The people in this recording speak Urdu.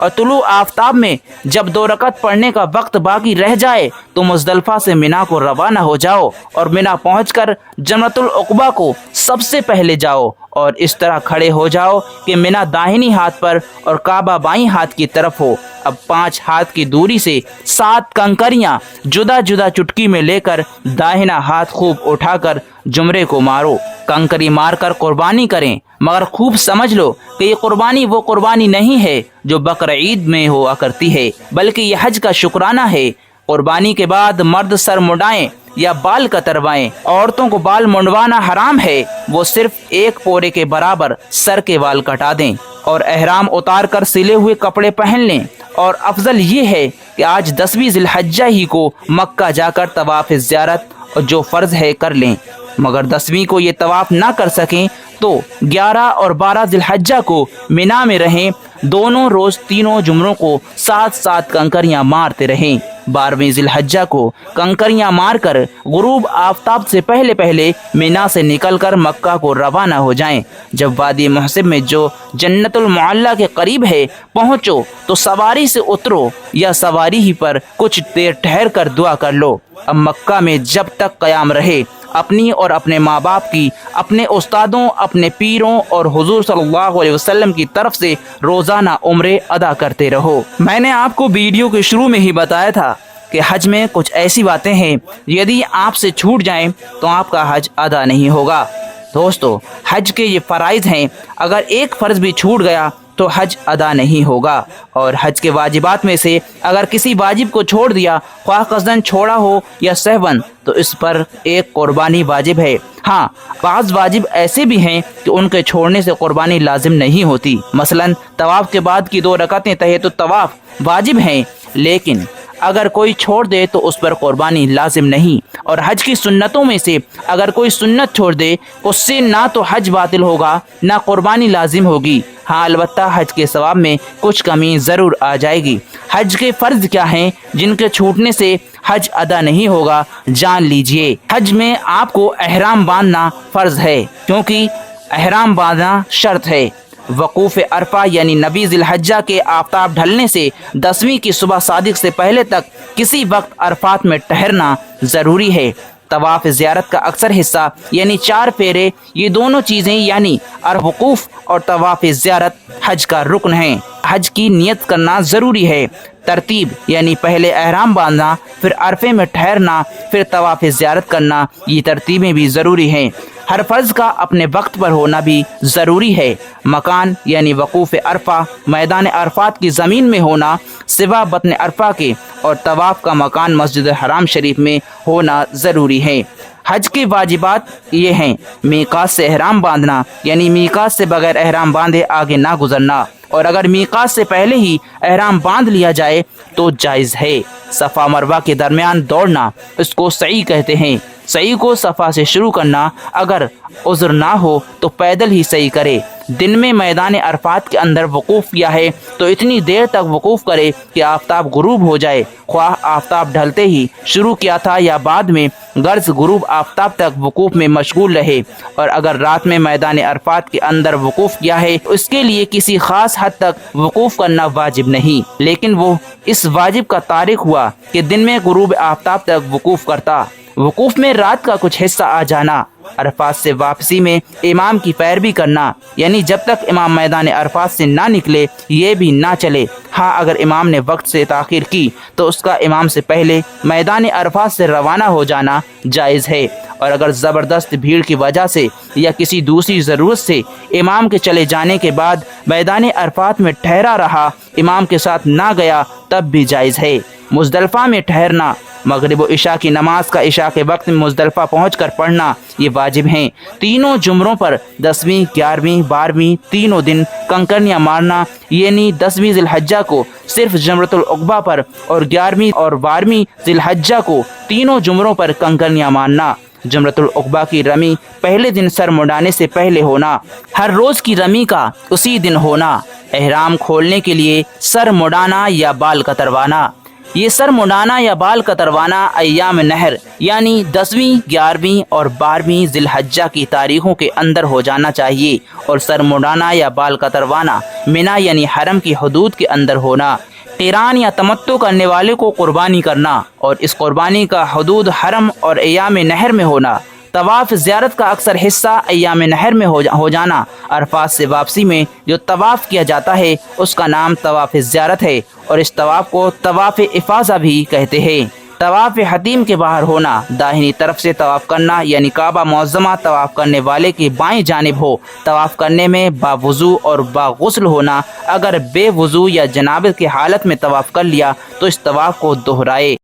اور طلوع آفتاب میں جب 2 رکعت پڑھنے کا وقت باقی رہ جائے تو مزدلفہ سے مینا کو روانہ ہو جاؤ اور مینا پہنچ کر جمرۃ العقبہ کو سب سے پہلے جاؤ اور اس طرح کھڑے ہو جاؤ کہ مینا داہنی ہاتھ پر اور کعبہ بائیں ہاتھ کی طرف ہو۔ اب 5 ہاتھ کی دوری سے 7 کنکریاں جدا جدا چٹکی میں لے کر داہنا ہاتھ خوب اٹھا کر جمرے کو مارو۔ کنکری مار کر قربانی کریں، مگر خوب سمجھ لو کہ یہ قربانی وہ قربانی نہیں ہے جو بقر عید میں ہوا کرتی ہے، بلکہ یہ حج کا شکرانہ ہے۔ قربانی کے بعد مرد سر مڈائیں یا بال کتروائیں۔ عورتوں کو بال منڈوانا حرام ہے، وہ صرف 1 پورے کے برابر سر کے بال کٹا دیں اور احرام اتار کر سلے ہوئے کپڑے پہن لیں۔ اور افضل یہ ہے کہ آج 10ویں ذی الحجہ ہی کو مکہ جا کر طواف زیارت جو فرض ہے کر لیں، مگر 10ویں کو یہ طواف نہ کر سکیں تو 11 اور 12 ذی الحجہ کو مینا میں رہیں، دونوں روز تینوں جمروں کو 7 کنکریاں مارتے رہیں۔ 12ویں ذی الحجہ کو کنکریاں مار کر غروب آفتاب سے پہلے مینا سے نکل کر مکہ کو روانہ ہو جائیں۔ جب وادی محسب میں جو جنت المعلی کے قریب ہے پہنچو تو سواری سے اترو یا سواری ہی پر کچھ دیر ٹھہر کر دعا کر لو۔ اب مکہ میں جب تک قیام رہے اپنی اور اپنے ماں باپ کی، اپنے استادوں، اپنے پیروں اور حضور صلی اللہ علیہ وسلم کی طرف سے روزانہ عمرے ادا کرتے رہو۔ میں نے آپ کو ویڈیو کے شروع میں ہی بتایا تھا کہ حج میں کچھ ایسی باتیں ہیں یدی آپ سے چھوٹ جائیں تو آپ کا حج ادا نہیں ہوگا۔ دوستو، حج کے یہ فرائض ہیں، اگر ایک فرض بھی چھوٹ گیا تو حج ادا نہیں ہوگا۔ اور حج کے واجبات میں سے اگر کسی واجب کو چھوڑ دیا، خواہ قصدن چھوڑا ہو یا سہون، تو اس پر ایک قربانی واجب ہے۔ ہاں، بعض واجب ایسے بھی ہیں کہ ان کے چھوڑنے سے قربانی لازم نہیں ہوتی۔ مثلا طواف کے بعد کی 2 رکعتیں تحیۃ الطواف واجب ہیں، لیکن اگر کوئی چھوڑ دے تو اس پر قربانی لازم نہیں۔ اور حج کی سنتوں میں سے اگر کوئی سنت چھوڑ دے اس سے نہ تو حج باطل ہوگا نہ قربانی لازم ہوگی۔ ہاں، البتہ حج کے ثواب میں کچھ کمی ضرور آ جائے گی۔ حج کے فرض کیا ہیں جن کے چھوٹنے سے حج ادا نہیں ہوگا، جان لیجئے۔ حج میں آپ کو احرام باندھنا فرض ہے، کیونکہ احرام باندھنا شرط ہے۔ وقوف عرفہ یعنی 9 ذی الحجہ کے آفتاب ڈھلنے سے 10ویں کی صبح صادق سے پہلے تک کسی وقت عرفات میں ٹھہرنا ضروری ہے۔ طواف زیارت کا اکثر حصہ یعنی 4 پھیرے، یہ دونوں چیزیں یعنی وقوف اور طواف زیارت حج کا رکن ہیں۔ حج کی نیت کرنا ضروری ہے۔ ترتیب یعنی پہلے احرام باندھنا، پھر عرفے میں ٹھہرنا، پھر طواف زیارت کرنا، یہ ترتیبیں بھی ضروری ہیں۔ ہر فرض کا اپنے وقت پر ہونا بھی ضروری ہے۔ مکان یعنی وقوف عرفہ میدان عرفات کی زمین میں ہونا سوا بطن عرفہ کے، اور طواف کا مکان مسجد حرام شریف میں ہونا ضروری ہے۔ حج کے واجبات یہ ہیں: میقات سے احرام باندھنا یعنی میقات سے بغیر احرام باندھے آگے نہ گزرنا، اور اگر میقات سے پہلے ہی احرام باندھ لیا جائے تو جائز ہے۔ صفا مروہ کے درمیان دوڑنا، اس کو سعی کہتے ہیں۔ سعی کو صفا سے شروع کرنا، اگر عذر نہ ہو تو پیدل ہی سعی کرے۔ دن میں میدان عرفات کے اندر وقوف کیا ہے تو اتنی دیر تک وقوف کرے کہ آفتاب غروب ہو جائے، خواہ آفتاب ڈھلتے ہی شروع کیا تھا یا بعد میں، غرض غروب آفتاب تک وقوف میں مشغول رہے۔ اور اگر رات میں میدان عرفات کے اندر وقوف کیا ہے تو اس کے لیے کسی خاص حد تک وقوف کرنا واجب نہیں، لیکن وہ اس واجب کا تارک ہوا کہ دن میں غروب آفتاب تک وقوف کرتا۔ وقوف میں رات کا کچھ حصہ آ جانا۔ عرفات سے واپسی میں امام کی پیروی کرنا، یعنی جب تک امام میدان عرفات سے نہ نکلے یہ بھی نہ چلے۔ ہاں، اگر امام نے وقت سے تاخیر کی تو اس کا امام سے پہلے میدان عرفات سے روانہ ہو جانا جائز ہے، اور اگر زبردست بھیڑ کی وجہ سے یا کسی دوسری ضرورت سے امام کے چلے جانے کے بعد میدان عرفات میں ٹھہرا رہا، امام کے ساتھ نہ گیا، تب بھی جائز ہے۔ مزدلفہ میں ٹھہرنا، مغرب و عشاء کی نماز کا عشاء کے وقت میں مزدلفہ پہنچ کر پڑھنا، یہ واجب ہیں۔ تینوں جمروں پر 10ویں، 11ویں، 12ویں تینوں دن کنکریاں مارنا، یعنی 10ویں ذی الحجہ کو صرف جمرۃ العقبہ پر اور 11ویں اور 12ویں ذی الحجہ کو تینوں جمروں پر کنکریاں مارنا۔ جمرۃ العقبہ کی رمی پہلے دن سر مڈانے سے پہلے ہونا، ہر روز کی رمی کا اسی دن ہونا۔ احرام کھولنے کے لیے سر مڈانا یا بال کتروانا، یہ سر منڈانا یا بال کتروانا ایام نہر یعنی 10ویں، 11ویں اور 12ویں ذی الحجہ کی تاریخوں کے اندر ہو جانا چاہیے، اور سر منڈانا یا بال کتروانا مینا یعنی حرم کی حدود کے اندر ہونا۔ قران یا تمتع کرنے والے کو قربانی کرنا، اور اس قربانی کا حدود حرم اور ایام نہر میں ہونا۔ طواف زیارت کا اکثر حصہ ایام نہر میں ہو جانا۔ عرفات سے واپسی میں جو طواف کیا جاتا ہے اس کا نام طواف زیارت ہے، اور اس طواف کو طواف افاضہ بھی کہتے ہیں۔ طواف حتیم کے باہر ہونا، داہنی طرف سے طواف کرنا یعنی کعبہ معظمہ طواف کرنے والے کی بائیں جانب ہو۔ طواف کرنے میں باوضو اور باغسل ہونا۔ اگر بے وضو یا جنابت کی حالت میں طواف کر لیا تو اس طواف کو دہرائے۔